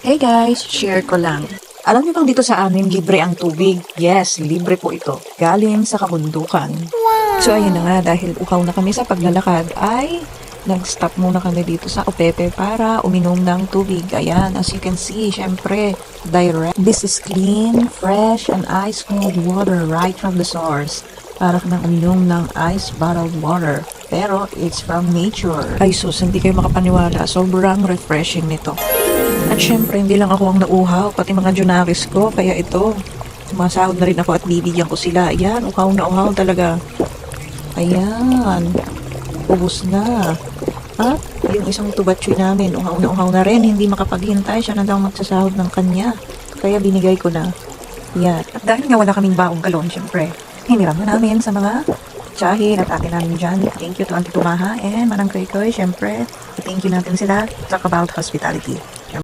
Hey guys, share ko lang. Alam niyo bang dito sa amin libre ang tubig? Yes, libre po ito. Galing sa kabundukan. So ayun na nga, dahil uhaw na kami sa paglalakad ay nag-stop muna kami dito sa Opepe para uminom ng tubig. Ayan, as you can see, syempre, direct. This is clean, fresh, and ice-cold water right from the source. Para nang uminom ng ice bottled water. Pero it's from nature. Ay sus, hindi kayo makapaniwala. Sobrang refreshing nito. At syempre, hindi lang ako ang nauhaw, pati mga junaris ko. Kaya ito, sumasahod na rin ako at bibigyan ko sila. Ayan, uhaw na uhaw talaga. Ayan, ubos na. At yung isang tubatsoy namin, uhaw na rin. Hindi makapaghintay, siya na daw magsasahod ng kanya. Kaya binigay ko na. Yan. At dahil nga wala kaming baong galon, syempre, hiniram na namin sa mga tsahin at atin namin dyan. Thank you to Auntie Tumaha and Manang Koy Koy. Syempre, thank you natin sila. Talk about hospitality.